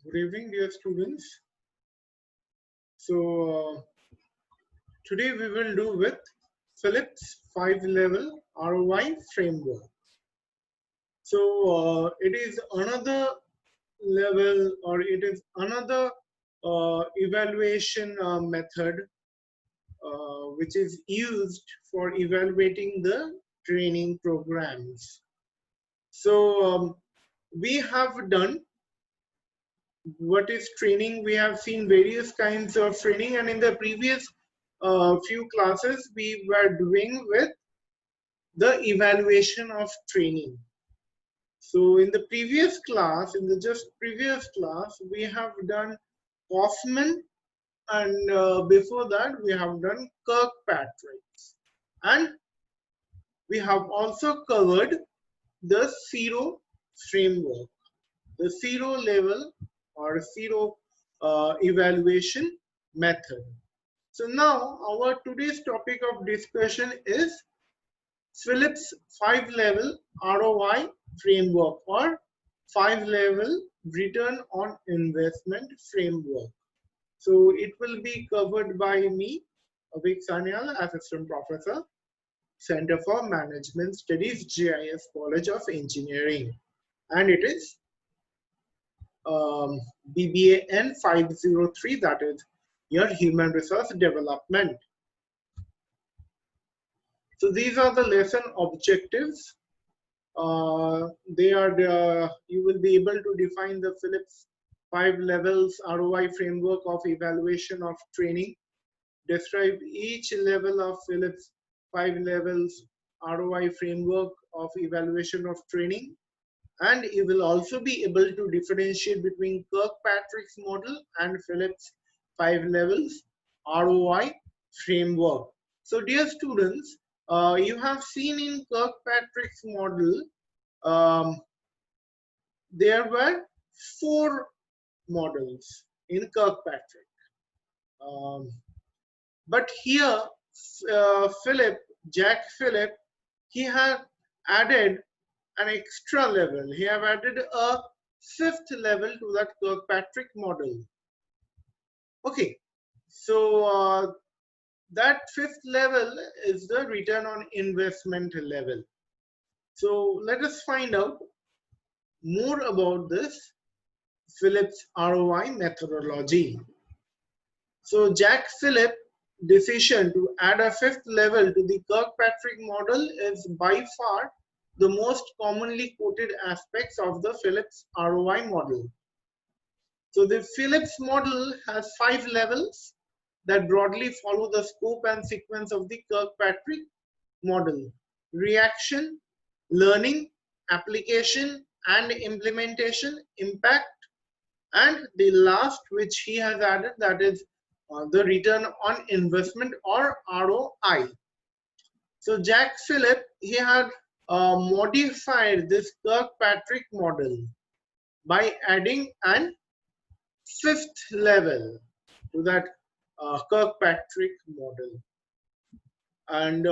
Good evening, dear students. Today we will do with Phillips 5-level ROI framework. It is another level, or it is another evaluation method which is used for evaluating the training programs. We have done what is training. We have seen various kinds of training, and in the previous few classes we were doing with the evaluation of training. So in the previous class, in the just previous class, we have done Kaufman, and before that we have done Kirkpatrick, and we have also covered the zero framework, the zero level or zero evaluation method. So now our today's topic of discussion is Phillips 5-level ROI framework, or 5-level return on investment framework. So it will be covered by me, Avik Sanyal, Assistant Professor, Center for Management Studies, GIS College of Engineering, and it is BBAN 503, that is your Human Resource Development. So these are the lesson objectives. You will be able to define the Phillips 5 levels ROI framework of evaluation of training, describe each level of Phillips 5 levels ROI framework of evaluation of training, and you will also be able to differentiate between Kirkpatrick's model and Phillips 5 levels ROI framework. So dear students, you have seen in Kirkpatrick's model, there were 4 models in Kirkpatrick. But here, Jack Phillip, he had added an extra level. He have added a 5th level to that Kirkpatrick model. Okay, so that 5th level is the return on investment level. So let us find out more about this Phillips ROI methodology. So Jack Phillip decision to add a 5th level to the Kirkpatrick model is by far the most commonly quoted aspects of the Phillips ROI model. So the Phillips model has 5 levels that broadly follow the scope and sequence of the Kirkpatrick model: reaction, learning, application and implementation, impact, and the last which he has added, that is the return on investment, or ROI. So Jack Phillip, he had modified this Kirkpatrick model by adding an 5th level to that Kirkpatrick model, and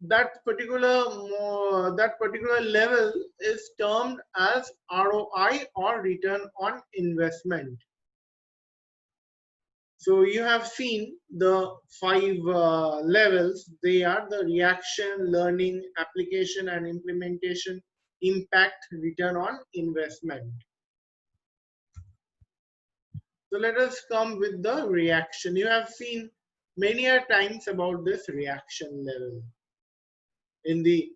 that particular level is termed as ROI, or return on investment. So you have seen the 5 levels. They are the reaction, learning, application and implementation, impact, return on investment. So let us come with the reaction. You have seen many a times about this reaction level. In the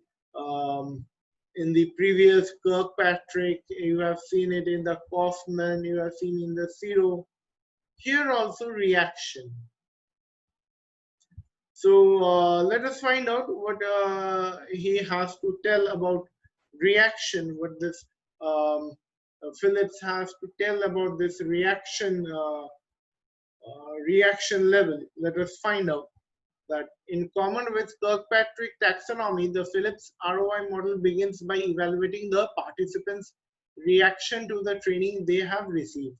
previous Kirkpatrick, you have seen it in the Kaufman, you have seen in the zero. Here also reaction. So let us find out what he has to tell about reaction, what this Phillips has to tell about this reaction level. Let us find out that in common with Kirkpatrick taxonomy, the Phillips ROI model begins by evaluating the participants' reaction to the training they have received.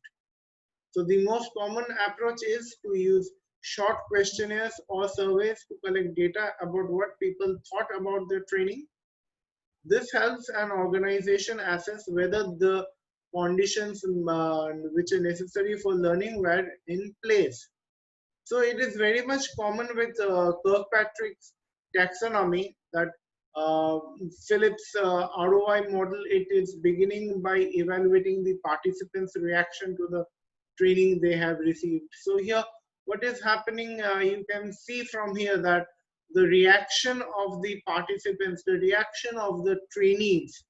So the most common approach is to use short questionnaires or surveys to collect data about what people thought about the training. This helps an organization assess whether the conditions which are necessary for learning were in place. So it is very much common with Kirkpatrick's taxonomy that uh, Phillips' ROI model, it is beginning by evaluating the participants' reaction to the training they have received. So here, what is happening, you can see from here that the reaction of the participants, the reaction of the trainees,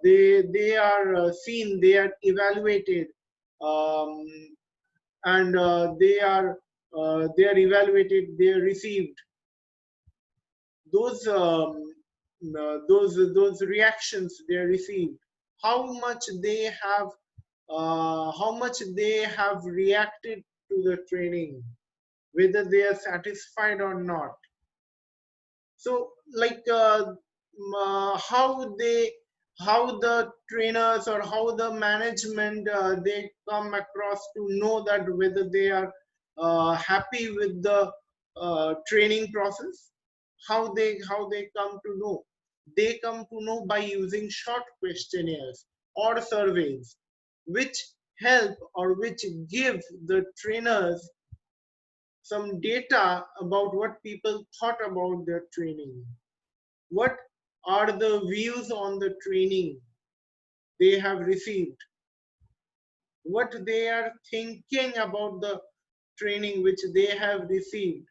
they are seen, they are evaluated, um, and they are evaluated, they are received those those reactions they are received, how much they have reacted to the training, whether they are satisfied or not. So like how the trainers or how the management they come across to know that whether they are happy with the training process, how they come to know, they come to know by using short questionnaires or surveys which help or which give the trainers some data about what people thought about their training. What are the views on the training they have received? What they are thinking about the training which they have received,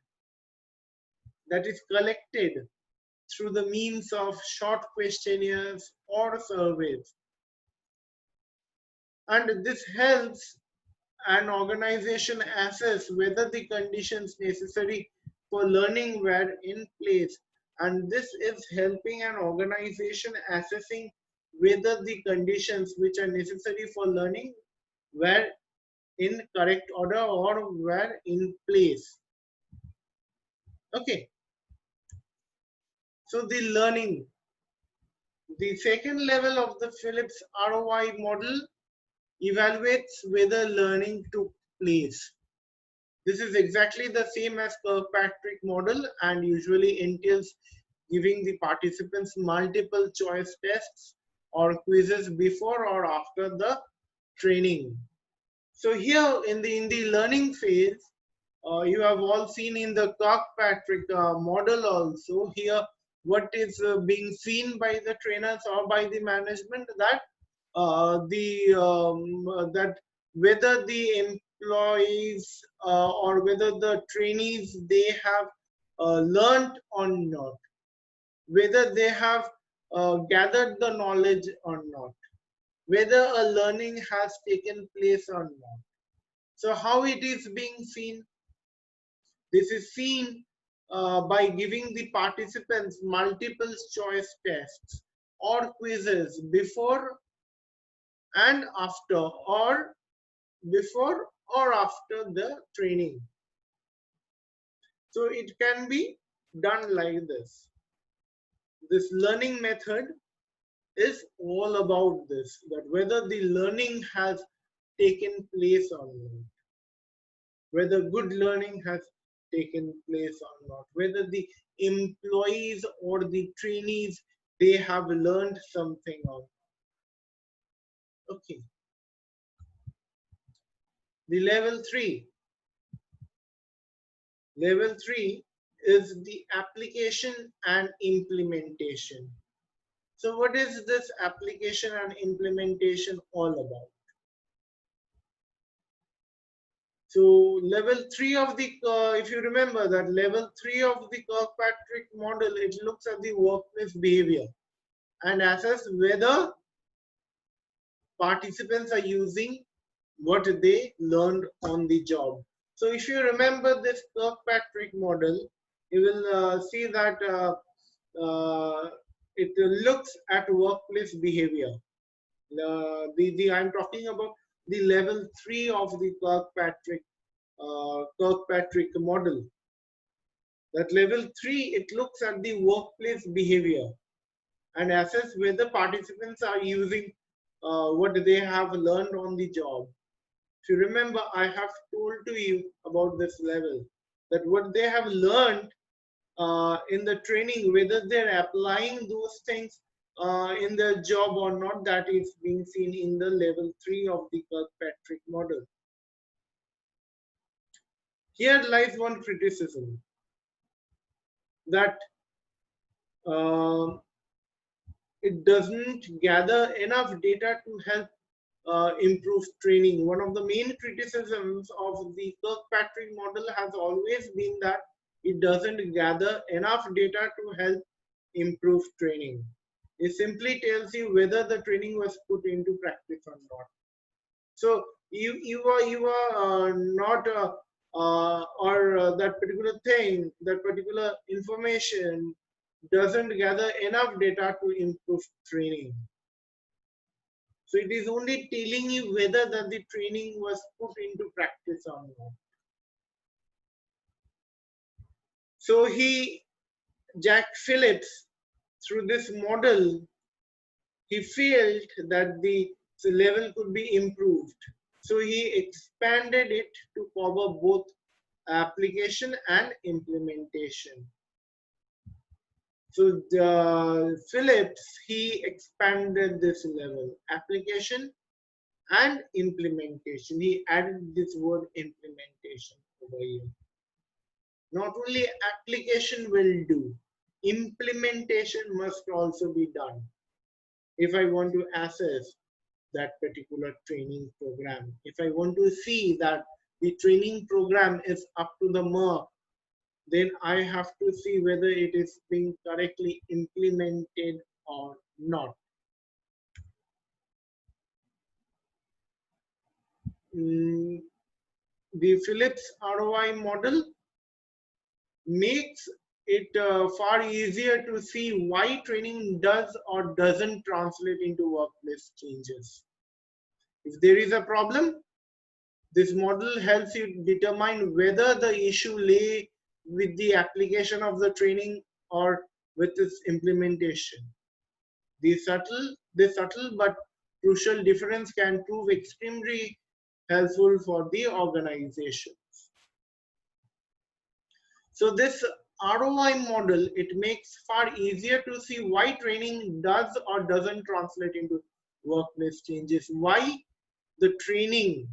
that is collected through the means of short questionnaires or surveys. And this helps an organization assess whether the conditions necessary for learning were in place. And this is helping an organization assessing whether the conditions which are necessary for learning were in correct order or were in place. Okay, so the learning, the second level of the Phillips ROI model evaluates whether learning took place. This is exactly the same as Kirkpatrick model and usually entails giving the participants multiple choice tests or quizzes before or after the training. So here in the learning phase, you have all seen in the Kirkpatrick model also here what is being seen by the trainers or by the management, that that whether the employees or whether the trainees they have learned or not, whether they have gathered the knowledge or not, whether a learning has taken place or not. So how it is being seen? This is seen by giving the participants multiple choice tests or quizzes before and after, or before or after the training. So it can be done like this. This learning method is all about this, that whether the learning has taken place or not, whether good learning has taken place or not, whether the employees or the trainees they have learned something or not. Okay, the level 3 is the application and implementation. So what is this application and implementation all about? So level 3 of the, if you remember that level 3 of the Kirkpatrick model, it looks at the workplace behavior and assess whether participants are using what they learned on the job. So if you remember this Kirkpatrick model, you will see that it looks at workplace behavior. I'm talking about the level 3 of the Kirkpatrick model. That level 3, it looks at the workplace behavior and assess whether participants are using what they have learned on the job. If you remember, I have told to you about this level, that what they have learned in the training, whether they're applying those things in the job or not, that is being seen in the level 3 of the Kirkpatrick model. Here lies one criticism, that uh, it doesn't gather enough data to help improve training. One of the main criticisms of the Kirkpatrick model has always been that it doesn't gather enough data to help improve training. It simply tells you whether the training was put into practice or not. So you are not or that particular thing, that particular information doesn't gather enough data to improve training. So it is only telling you whether that the training was put into practice or not. So Jack Phillips, through this model, he felt that the level could be improved. So he expanded it to cover both application and implementation. So Phillips, he expanded this level, application and implementation. He added this word implementation over here. Not only application will do, implementation must also be done if I want to assess that particular training program. If I want to see that the training program is up to the mark, then I have to see whether it is being correctly implemented or not. The Phillips ROI model makes it far easier to see why training does or doesn't translate into workplace changes. If there is a problem, this model helps you determine whether the issue lay with the application of the training or with its implementation. This subtle but crucial difference can prove extremely helpful for the organization. So this ROI model, it makes far easier to see why training does or doesn't translate into workplace changes. Why the training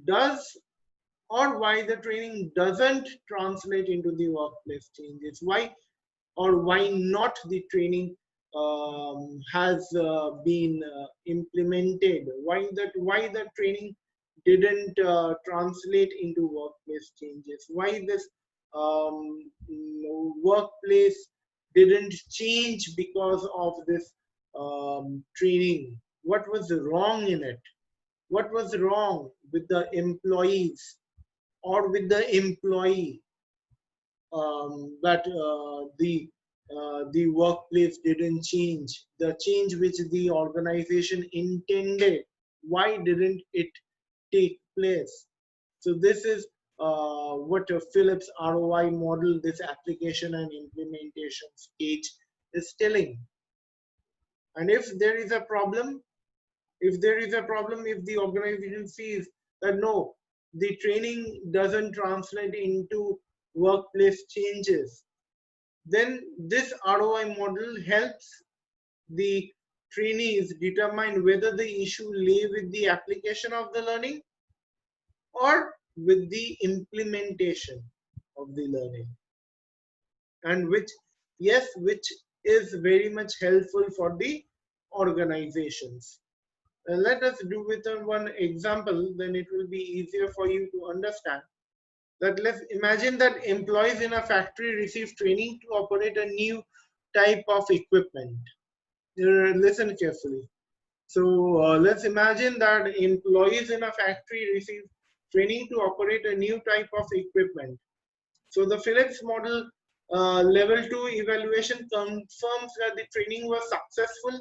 does or why the training doesn't translate into the workplace changes. Why or why not the training has been implemented. Why the training didn't translate into workplace changes. Why this workplace didn't change because of this training. What was wrong in it? What was wrong with the employees or with the employee, that the workplace didn't change, the change which the organization intended, why didn't it take place? So this is what a Phillips ROI model, this application and implementation stage, is telling. And if there is a problem, if the organization sees that no, the training doesn't translate into workplace changes, then this ROI model helps the trainees determine whether the issue lay with the application of the learning or with the implementation of the learning, and which is very much helpful for the organizations. Let us do with one example, then it will be easier for you to understand. That let's imagine that employees in a factory receive training to operate a new type of equipment. Listen carefully. So let's imagine that employees in a factory receive training to operate a new type of equipment. So the Phillips model level 2 evaluation confirms that the training was successful,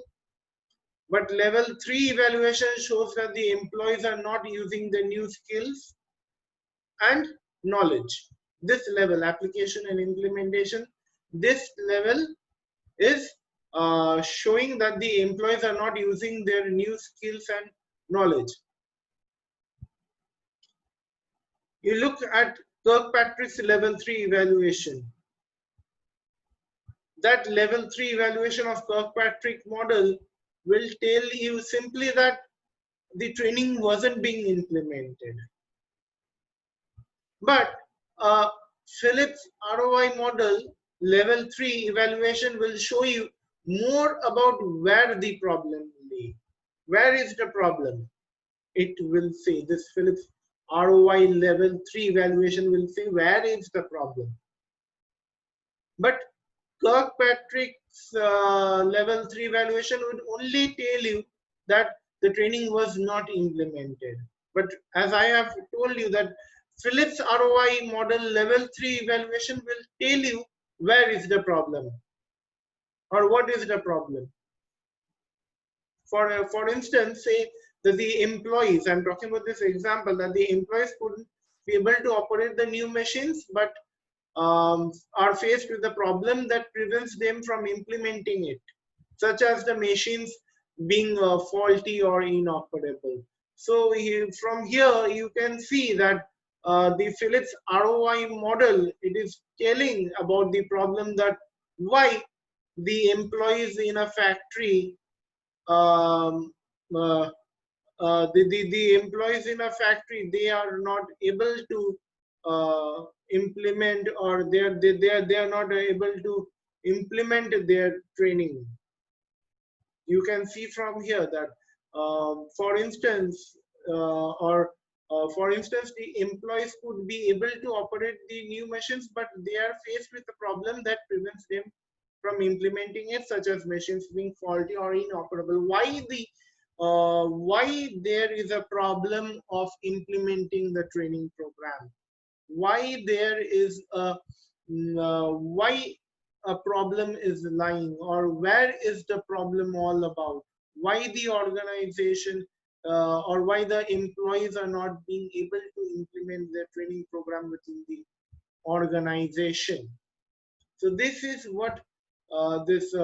but level 3 evaluation shows that the employees are not using the new skills and knowledge. This level, application and implementation, this level is showing that the employees are not using their new skills and knowledge. You look at Kirkpatrick's level 3 evaluation. that level 3 evaluation of Kirkpatrick model will tell you simply that the training wasn't being implemented. But Phillips ROI model level 3 evaluation will show you more about where the problem lay. Where is the problem? It will say, this Phillips ROI level 3 evaluation will say where is the problem. But Kirkpatrick's level 3 evaluation would only tell you that the training was not implemented. But as I have told you that Phillips ROI model level 3 evaluation will tell you where is the problem or what is the problem. For instance, say that the employees, I'm talking about this example, that the employees couldn't be able to operate the new machines, but are faced with the problem that prevents them from implementing it, such as the machines being faulty or inoperable. So from here you can see that the Phillips ROI model, it is telling about the problem, that why the employees in a factory, um, uh, the employees in a factory, they are not able to implement, or they are not able to implement their training. You can see from here that for instance, for instance, the employees could be able to operate the new machines, but they are faced with a problem that prevents them from implementing it, such as machines being faulty or inoperable. Why there is a problem of implementing the training program? Why there is a why a problem is lying, or where is the problem all about? Why the organization or why the employees are not being able to implement their training program within the organization? So this is what this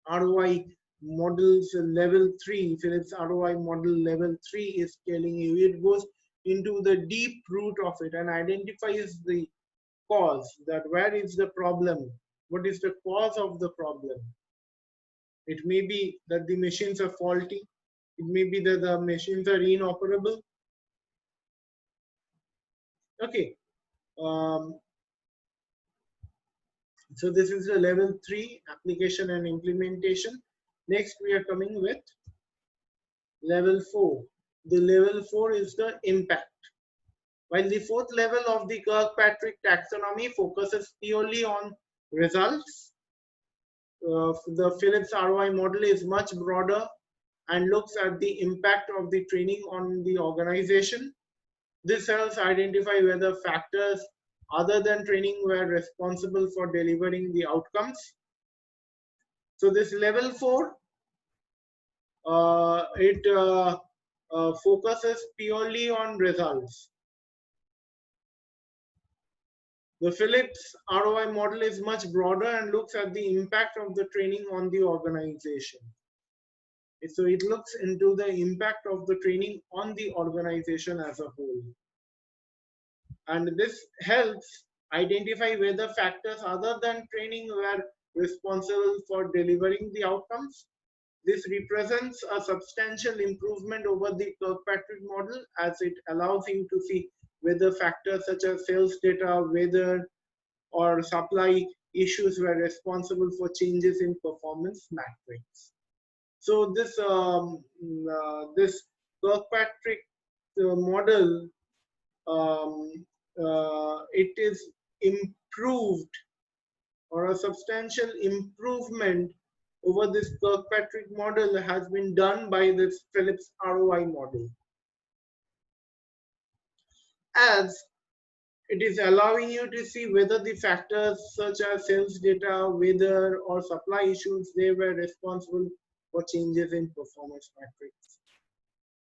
ROI models level 3, Phillips ROI model level 3 is telling you. It goes into the deep root of it and identifies the cause, that where is the problem, what is the cause of the problem. It may be that the machines are faulty, it may be that the machines are inoperable. Okay, so this is the level 3 application and implementation. Next we are coming with level 4. The level 4 is the impact. While the fourth level of the Kirkpatrick taxonomy focuses purely on results, the Phillips ROI model is much broader and looks at the impact of the training on the organization. This helps identify whether factors other than training were responsible for delivering the outcomes. So this level 4, it focuses purely on results. The Phillips ROI model is much broader and looks at the impact of the training on the organization. So it looks into the impact of the training on the organization as a whole. And this helps identify whether factors other than training were responsible for delivering the outcomes. This represents a substantial improvement over the Kirkpatrick model, as it allows him to see whether factors such as sales data, weather, or supply issues were responsible for changes in performance metrics. So this Kirkpatrick model, it is improved, or a substantial improvement over this Kirkpatrick model has been done by this Phillips ROI model, as it is allowing you to see whether the factors such as sales data, weather, or supply issues, they were responsible for changes in performance metrics.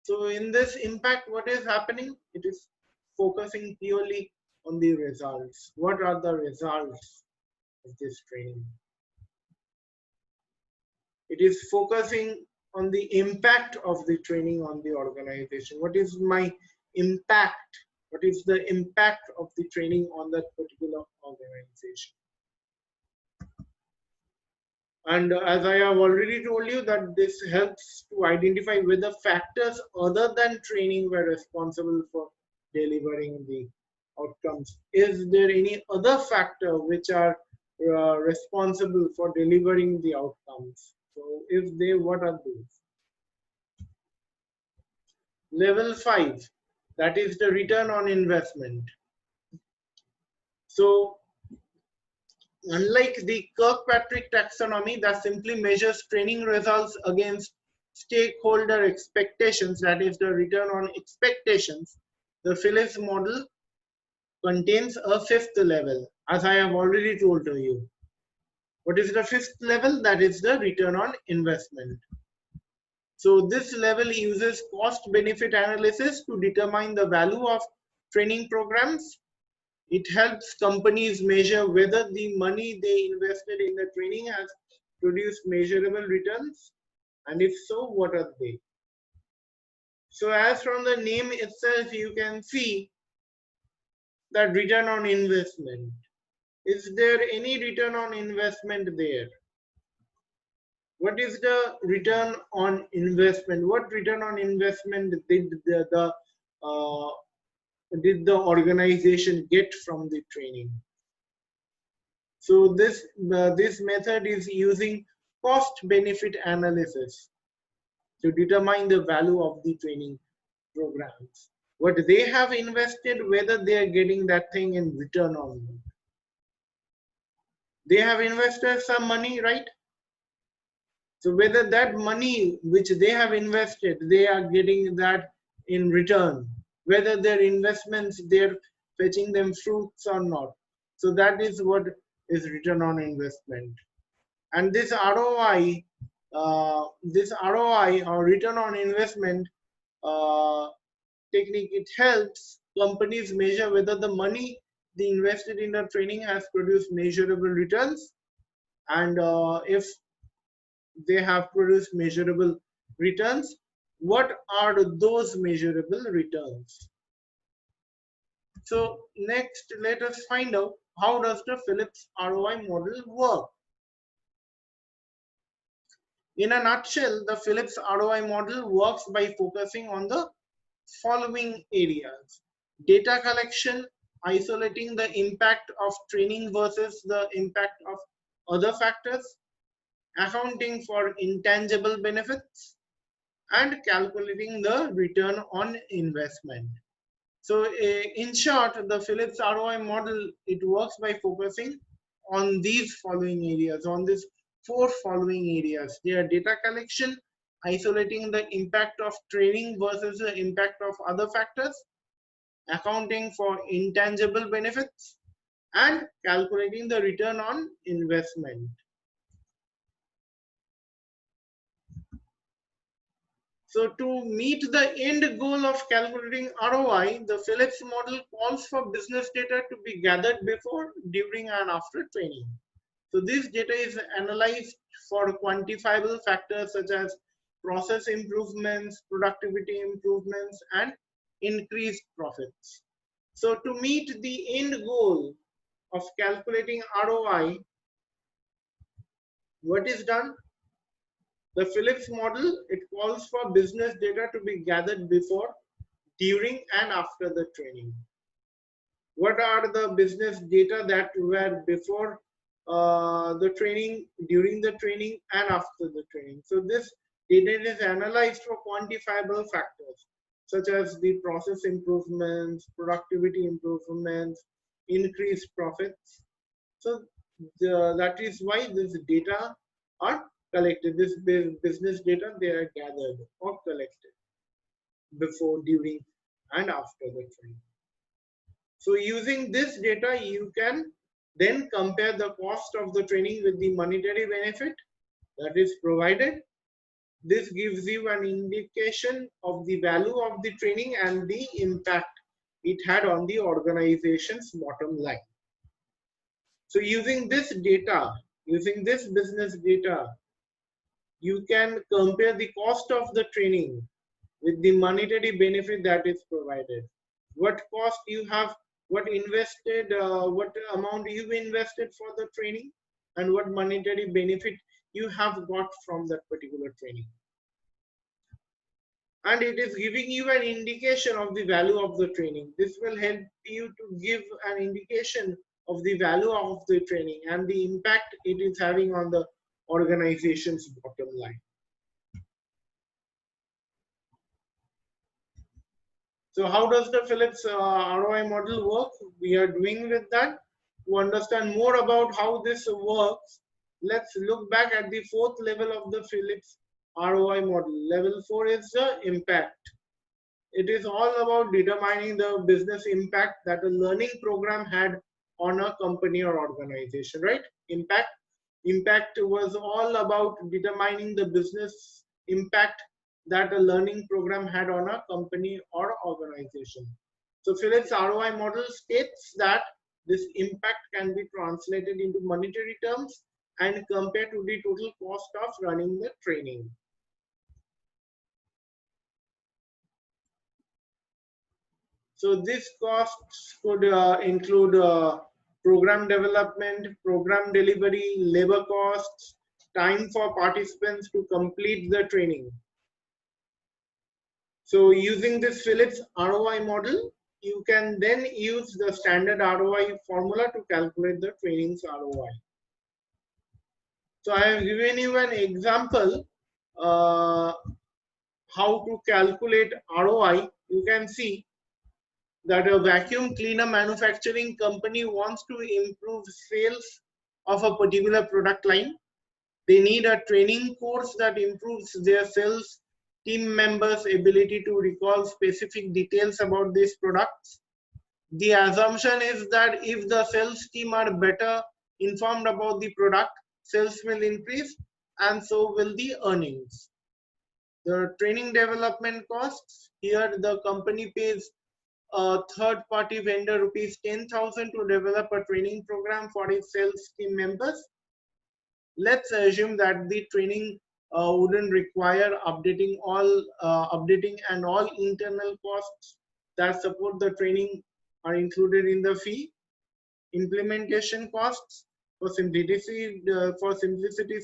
So in this impact, what is happening? It is focusing purely on the results. What are the results of this training? It is focusing on the impact of the training on the organization. What is my impact? What is the impact of the training on that particular organization? And as I have already told you that this helps to identify whether factors other than training were responsible for delivering the outcomes. Is there any other factor which are responsible for delivering the outcomes? So if they, what are those? Level 5, that is the return on investment. So unlike the Kirkpatrick taxonomy that simply measures training results against stakeholder expectations, that is the return on expectations, the Phillips model contains a fifth level, as I have already told to you. What is the fifth level? That is the return on investment. So this level uses cost benefit analysis to determine the value of training programs. It helps companies measure whether the money they invested in the training has produced measurable returns, and if so, what are they? So as from the name itself, you can see that return on investment. Is there any return on investment there? What is the return on investment? What return on investment uh, did the organization get from the training? So this method is using cost benefit analysis to determine the value of the training programs. What they have invested, whether they are getting that thing in return or not. They have invested some money, right? So whether that money which they have invested, they are getting that in return, whether their investments, they're fetching them fruits or not. So that is what is return on investment. And this ROI or return on investment uh, technique, it helps companies measure whether the money they invested in the training has produced measurable returns, and if they have produced measurable returns, what are those measurable returns? So next, let us find out how does the Phillips ROI model work. In a nutshell, the Phillips ROI model works by focusing on the following areas: data collection, isolating the impact of training versus the impact of other factors, accounting for intangible benefits, and calculating the return on investment. So in short, the Phillips ROI model, it works by focusing on these following areas, on these four following areas. They are data collection, isolating the impact of training versus the impact of other factors, accounting for intangible benefits, and calculating the return on investment. So to meet the end goal of calculating ROI, the Phillips model calls for business data to be gathered before, during, and after training. So this data is analyzed for quantifiable factors such as process improvements, productivity improvements, and increased profits. So to meet the end goal of calculating ROI, what is done? The Phillips model, it calls for business data to be gathered before, during, and after the training. What are the business data that were before the training, during the training, and after the training? So this data is analyzed for quantifiable factors such as the process improvements, productivity improvements, increased profits. So that is why this data are collected. This business data, they are gathered or collected before, during, and after the training. So using this data, you can then compare the cost of the training with the monetary benefit that is provided. This gives you an indication of the value of the training and the impact it had on the organization's bottom line. So using this data, using this business data, you can compare the cost of the training with the monetary benefit that is provided. What cost you have, what invested, what amount you invested for the training, and what monetary benefit you have got from that particular training. And it is giving you an indication of the value of the training. This will help you to give an indication of the value of the training and the impact it is having on the organization's bottom line. So how does the Phillips ROI model work? We are doing with that. To understand more about how this works, let's look back at the fourth level of the Phillips ROI model. Level 4 is the impact. It is all about determining the business impact that a learning program had on a company or organization, right? Impact was all about determining the business impact that a learning program had on a company or organization. So Phillips ROI model states that this impact can be translated into monetary terms and compared to the total cost of running the training. So these costs could include program development, program delivery, labor costs, time for participants to complete the training. So using this Phillips ROI model, you can then use the standard ROI formula to calculate the training's ROI. So I have given you an example how to calculate ROI. You can see that a vacuum cleaner manufacturing company wants to improve sales of a particular product line. They need a training course that improves their sales team members' ability to recall specific details about these products. The assumption is that if the sales team are better informed about the product, sales will increase and so will the earnings. The training development costs, here the company pays a third-party vendor rupees 10,000 to develop a training program for its sales team members. Let's assume that the training wouldn't require updating and all internal costs that support the training are included in the fee. Implementation costs, for simplicity's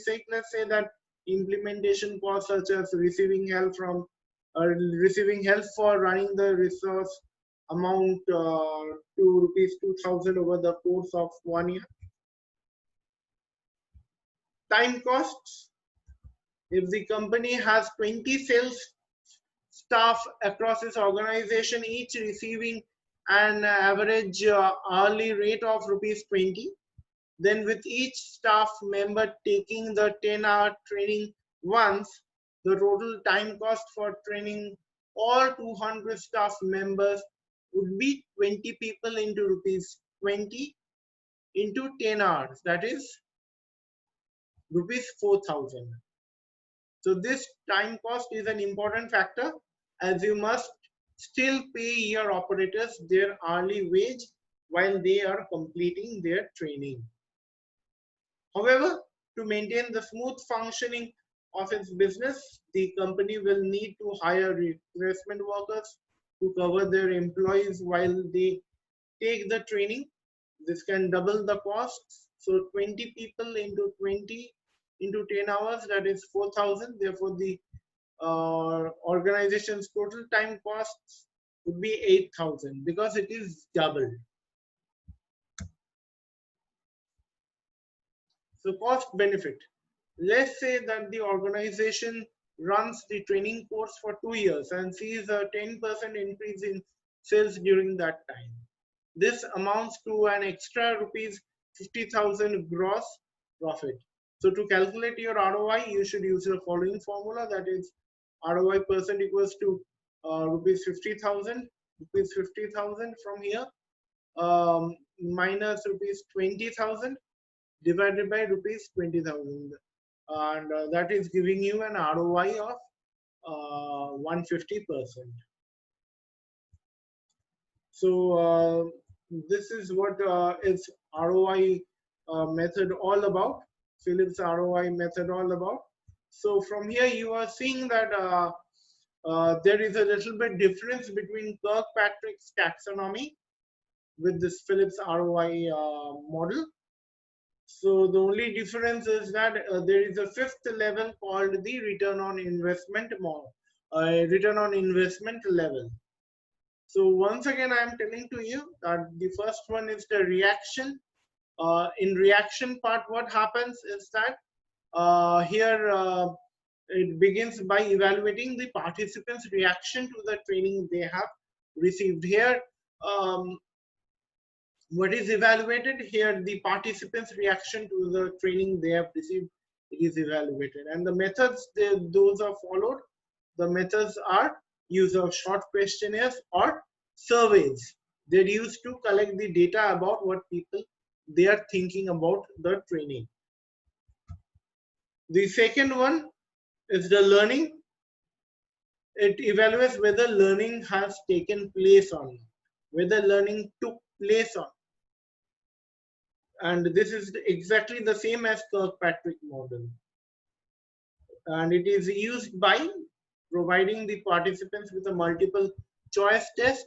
sake, let's say that implementation costs such as receiving help for running the resource amount to rupees 2,000 over the course of 1 year. Time costs, if the company has 20 sales staff across its organization, each receiving an average hourly rate of rupees 20, then with each staff member taking the 10-hour training once, the total time cost for training all 200 staff members would be 20 people into rupees 20 into 10 hours, that is rupees 4,000. So this time cost is an important factor, as you must still pay your operators their hourly wage while they are completing their training. However, to maintain the smooth functioning of its business, the company will need to hire replacement workers to cover their employees while they take the training. This can double the costs. So 20 people into 20 into 10 hours, that is 4,000. Therefore, the organization's total time costs would be 8,000 because it is doubled. So cost benefit. Let's say that the organization runs the training course for 2 years and sees a 10% increase in sales during that time. This amounts to an extra rupees 50,000 gross profit. So to calculate your ROI, you should use the following formula, that is ROI percent equals to rupees 50,000 from here minus rupees 20,000 divided by rupees 20,000, and that is giving you an ROI of 150%. So this is what is ROI method all about, Phillips ROI method all about. So from here you are seeing that there is a little bit difference between Kirkpatrick's taxonomy with this Phillips ROI model. So the only difference is that there is a fifth level called the return on investment return on investment level. So once again, I am telling to you that the first one is the reaction. In reaction part, what happens is that here it begins by evaluating the participants' reaction to the training they have received. Here, um, what is evaluated here, the participants' reaction to the training they have received, it is evaluated. And the methods, those are followed. The methods are use of short questionnaires or surveys. They're used to collect the data about what people they are thinking about the training. The second one is the learning. It evaluates whether learning has taken place or not, whether learning took place or not. And this is exactly the same as Kirkpatrick model. And it is used by providing the participants with a multiple choice test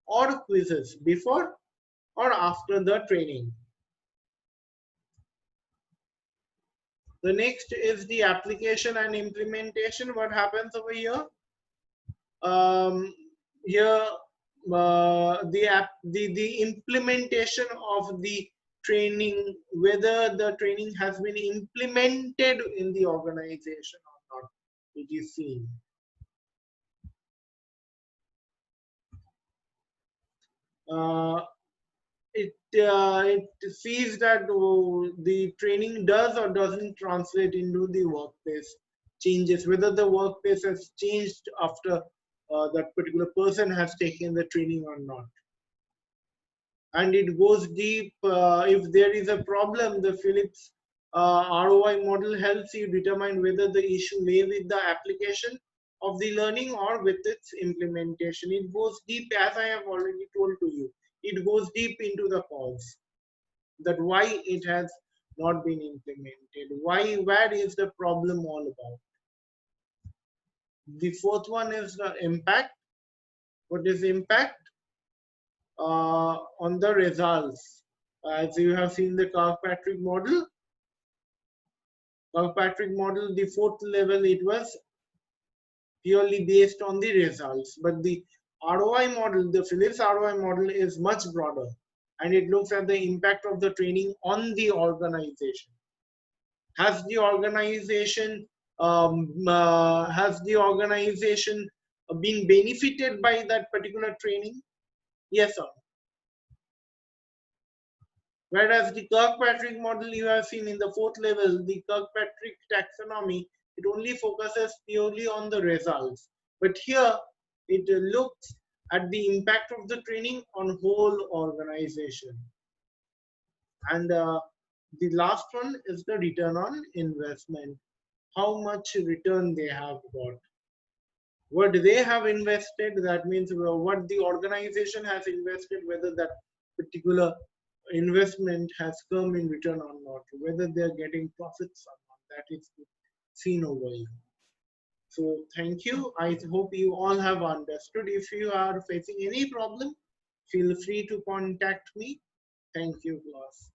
or quizzes before or after the training. The next is the application and implementation. What happens over here? Um, here, the implementation of the training, whether the training has been implemented in the organization or not, it is seen. Uh, it sees that the training does or doesn't translate into the workplace changes, whether the workplace has changed after that particular person has taken the training or not. And it goes deep. If there is a problem, the Phillips ROI model helps you determine whether the issue lay with the application of the learning or with its implementation. It goes deep, as I have already told to you. It goes deep into the cause, that why it has not been implemented. Where is the problem all about? The fourth one is the impact. What is impact? On the results. As you have seen the Kirkpatrick model, the fourth level, it was purely based on the results. But the ROI model, the Phillips ROI model is much broader, and it looks at the impact of the training on the organization. Has the organization been benefited by that particular training? Yes or no? Whereas the Kirkpatrick model you have seen in the fourth level, the Kirkpatrick taxonomy, it only focuses purely on the results. But here it looks at the impact of the training on whole organization. And the last one is the return on investment. How much return they have got. What they have invested, that means what the organization has invested, whether that particular investment has come in return or not, whether they're getting profits or not, that is seen over here. So thank you. I hope you all have understood. If you are facing any problem, feel free to contact me. Thank you, class.